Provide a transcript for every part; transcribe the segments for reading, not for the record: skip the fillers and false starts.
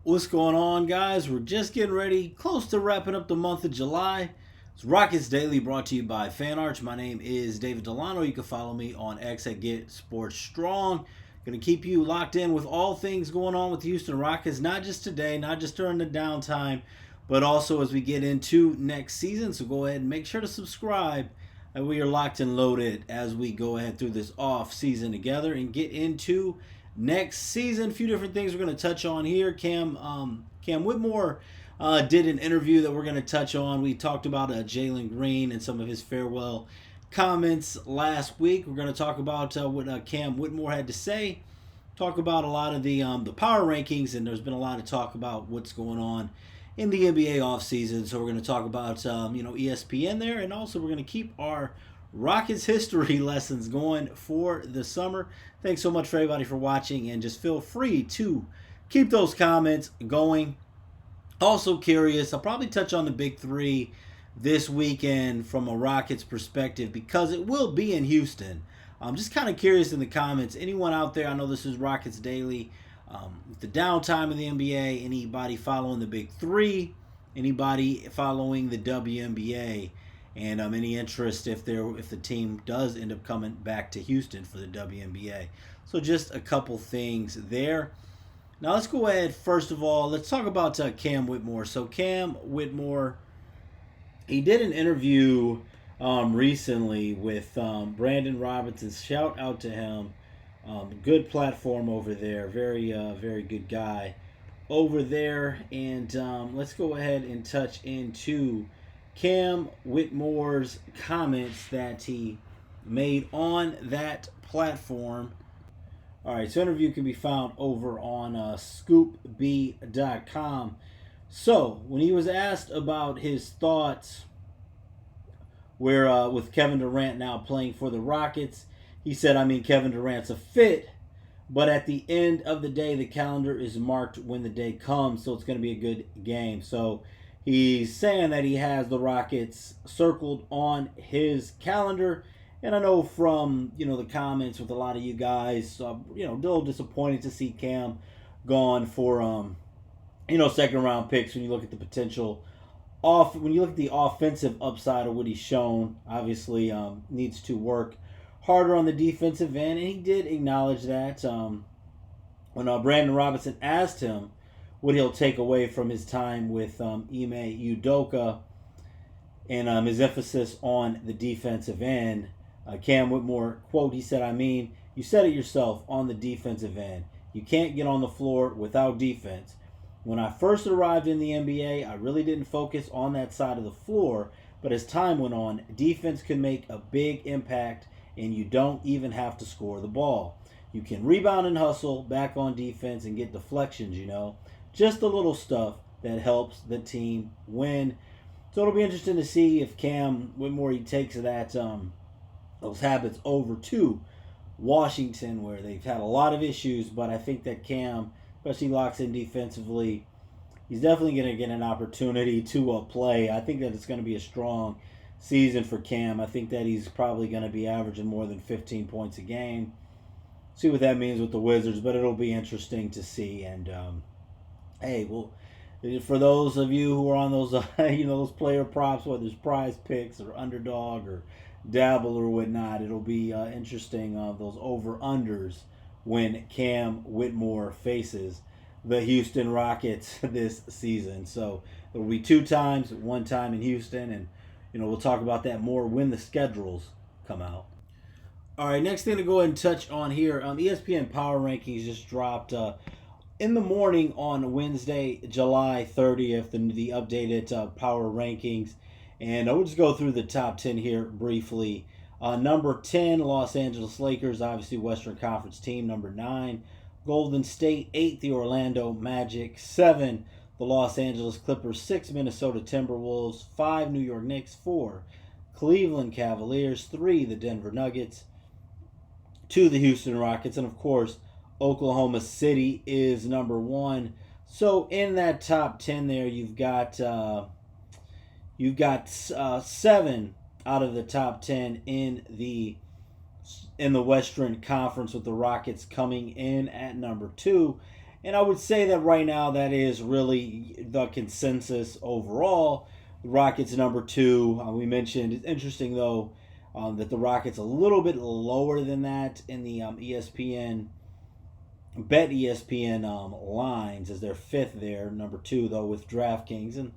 What's going on, guys? We're just getting ready, close to wrapping up the month of July. It's Rockets Daily brought to you by FanArch. My name is David Delano. You can follow me on X at Get Sports Strong. Going to keep you locked in with all things going on with the Houston Rockets, not just today, not just during the downtime, but also as we get into next season. So go ahead and make sure to subscribe. And we are locked and loaded as we go ahead through this off season together and get into next season. A few different things we're going to touch on here. Cam Whitmore did an interview that we're going to touch on. We talked about Jalen Green and some of his farewell comments last week. We're going to talk about what Cam Whitmore had to say. Talk about a lot of the power rankings, and there's been a lot of talk about what's going on in the NBA offseason. So we're going to talk about ESPN there, and also we're going to keep our Rockets history lessons going for the summer. Thanks so much for everybody for watching, and just feel free to keep those comments going. Also curious, I'll probably touch on the big three this weekend from a Rockets perspective because it will be in Houston. I'm just kind of curious in the comments. Anyone out there, I know this is Rockets Daily, with the downtime of the NBA, anybody following the big three, anybody following the WNBA, and any interest if the team does end up coming back to Houston for the WNBA. So just a couple things there. Now let's go ahead. First of all, let's talk about Cam Whitmore. So Cam Whitmore, he did an interview recently with Brandon Robinson. Shout out to him. Good platform over there. Very good guy over there. And let's go ahead and touch into Cam Whitmore's comments that he made on that platform. All right, so interview can be found over on scoopb.com. So when he was asked about his thoughts with Kevin Durant now playing for the Rockets, he said, Kevin Durant's a fit, but at the end of the day, the calendar is marked when the day comes, so it's going to be a good game. So he's saying that he has the Rockets circled on his calendar. And I know from, the comments with a lot of you guys, a little disappointed to see Cam gone for, second round picks when you look at the potential when you look at the offensive upside of what he's shown. Obviously needs to work harder on the defensive end, and he did acknowledge that when Brandon Robinson asked him what he'll take away from his time with Ime Udoka and his emphasis on the defensive end. Cam Whitmore, quote, he said, you said it yourself on the defensive end. You can't get on the floor without defense. When I first arrived in the NBA, I really didn't focus on that side of the floor, but as time went on, defense can make a big impact, and you don't even have to score the ball. You can rebound and hustle back on defense and get deflections, just the little stuff that helps the team win. So it'll be interesting to see if Cam Whitmore, he takes that those habits over to Washington, where they've had a lot of issues, but I think that Cam, especially locks in defensively, he's definitely going to get an opportunity to play. I think that it's going to be a strong season for Cam. I think that he's probably going to be averaging more than 15 points a game. See what that means with the Wizards, but it'll be interesting to see. And for those of you who are on those, those player props, whether it's prize picks or underdog or dabble or whatnot, it'll be interesting those over-unders when Cam Whitmore faces the Houston Rockets this season. So there will be 2 times, 1 time in Houston, and we'll talk about that more when the schedules come out. All right, next thing to go ahead and touch on here, ESPN Power Rankings just dropped in the morning on Wednesday, July 30th, the updated Power Rankings. And we'll just go through the top 10 here briefly. Number 10, Los Angeles Lakers, obviously Western Conference team. Number 9, Golden State. 8, the Orlando Magic. 7, the Los Angeles Clippers. 6, Minnesota Timberwolves. 5, New York Knicks. 4, Cleveland Cavaliers. 3, the Denver Nuggets. 2, the Houston Rockets. And, of course, Oklahoma City is number 1. So in that top 10 there, you've got 7 out of the top 10 in the Western Conference, with the Rockets coming in at number 2. And I would say that right now that is really the consensus overall. The Rockets number two. We mentioned it's interesting though that the Rockets a little bit lower than that in the ESPN bet ESPN lines as their fifth there. Number two though with DraftKings, and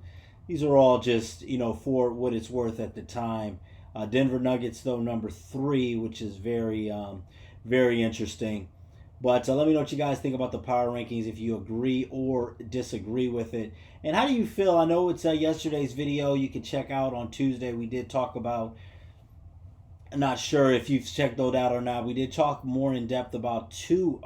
these are all just for what it's worth at the time. Denver Nuggets though number three, which is very interesting. But let me know what you guys think about the power rankings, if you agree or disagree with it. And how do you feel? I know it's yesterday's video you can check out on Tuesday. We did talk about, I'm not sure if you've checked those out or not. We did talk more in depth about two-way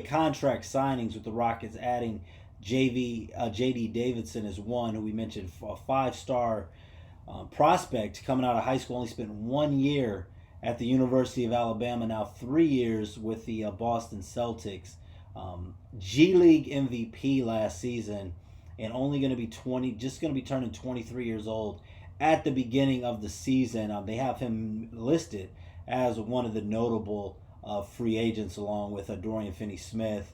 contract signings with the Rockets, adding J.D. Davidson as one, who we mentioned, a five-star prospect coming out of high school, only spent 1 year at the University of Alabama, now 3 years with the Boston Celtics. G League MVP last season, and only going to be just going to be turning 23 years old at the beginning of the season. They have him listed as one of the notable free agents, along with Dorian Finney-Smith,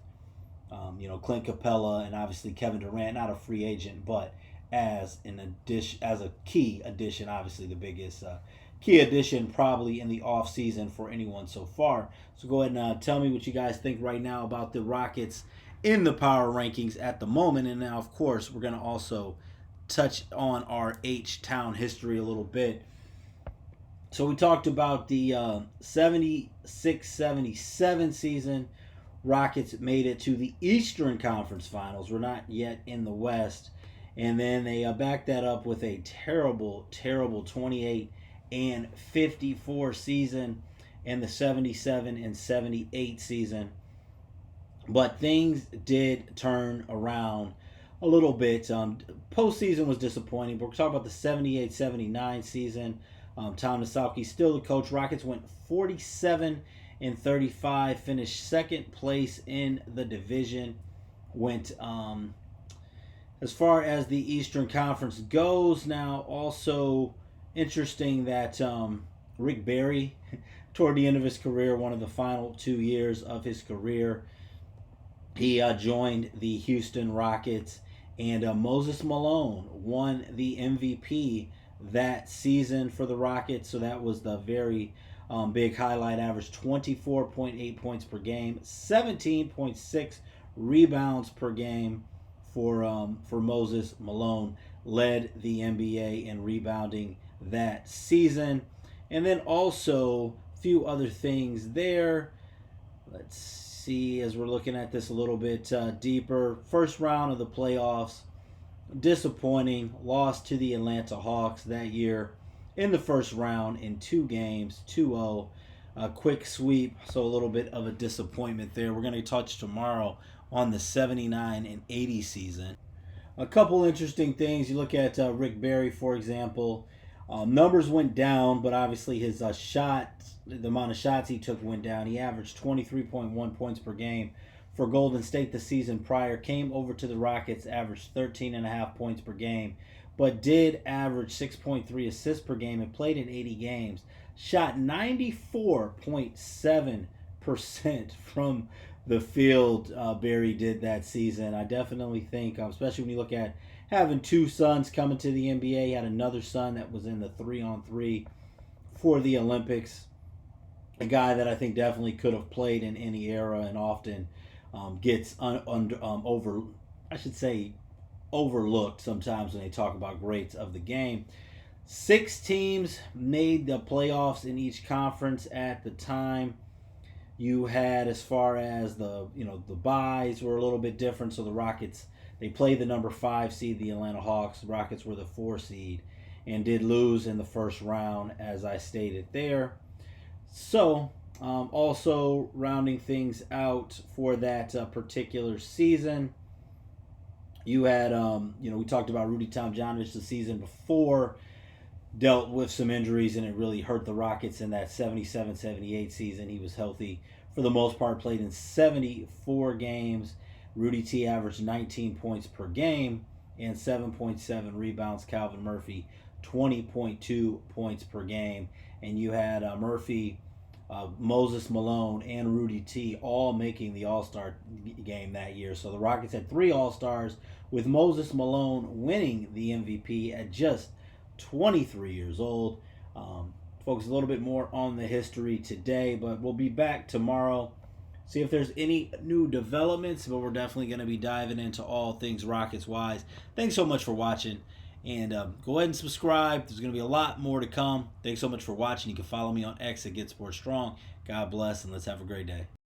Clint Capella, and obviously Kevin Durant, not a free agent, but as a key addition, obviously the biggest key addition probably in the off season for anyone so far. So go ahead and tell me what you guys think right now about the Rockets in the power rankings at the moment. And now, of course, we're going to also touch on our H-Town history a little bit. So we talked about the 76-77 season. Rockets made it to the Eastern Conference Finals. We're not yet in the West. And then they backed that up with a terrible 28-54 season in the 77-78 season. But things did turn around a little bit. Postseason was disappointing, but we're talking about the 78-79 season. Tom Nisowski still the coach. Rockets went 47-35, finished second place in the division. Went as far as the Eastern Conference goes. Now, also interesting that Rick Barry, toward the end of his career, one of the final 2 years of his career, he joined the Houston Rockets, and Moses Malone won the MVP that season for the Rockets. So that was the very big highlight. Averaged 24.8 points per game, 17.6 rebounds per game for Moses Malone. Led the NBA in rebounding that season. And then also a few other things there. Let's see, as we're looking at this a little bit deeper. First round of the playoffs, disappointing. Lost to the Atlanta Hawks that year in the first round in 2 games, 2-0. A quick sweep, so a little bit of a disappointment there. We're going to touch tomorrow on the 79-80 season. A couple interesting things. You look at Rick Barry, for example. Numbers went down, but obviously his the amount of shots he took went down. He averaged 23.1 points per game for Golden State the season prior. Came over to the Rockets, averaged 13.5 points per game, but did average 6.3 assists per game and played in 80 games. Shot 94.7% from the field. Barry did that season. I definitely think, especially when you look at having 2 sons coming to the NBA, he had another son that was in the 3-on-3 for the Olympics. A guy that I think definitely could have played in any era, and often gets overlooked sometimes when they talk about greats of the game. 6 teams made the playoffs in each conference at the time. You had, as far as the byes were a little bit different. So the Rockets, they played the number 5 seed, the Atlanta Hawks. The Rockets were the 4 seed and did lose in the first round, as I stated there. So, also rounding things out for that particular season, you had, we talked about Rudy Tomjanovich the season before, dealt with some injuries, and it really hurt the Rockets in that 77-78 season. He was healthy for the most part, played in 74 games. Rudy T averaged 19 points per game and 7.7 rebounds. Calvin Murphy, 20.2 points per game. And you had Murphy Moses Malone and Rudy T all making the All-Star game that year. So the Rockets had 3 All-Stars, with Moses Malone winning the MVP at just 23 years old. Focus a little bit more on the history today, but we'll be back tomorrow. See if there's any new developments, but we're definitely going to be diving into all things Rockets wise. Thanks so much for watching, and go ahead and subscribe. There's going to be a lot more to come. Thanks so much for watching. You can follow me on X at Get Sports Strong. God bless, and let's have a great day.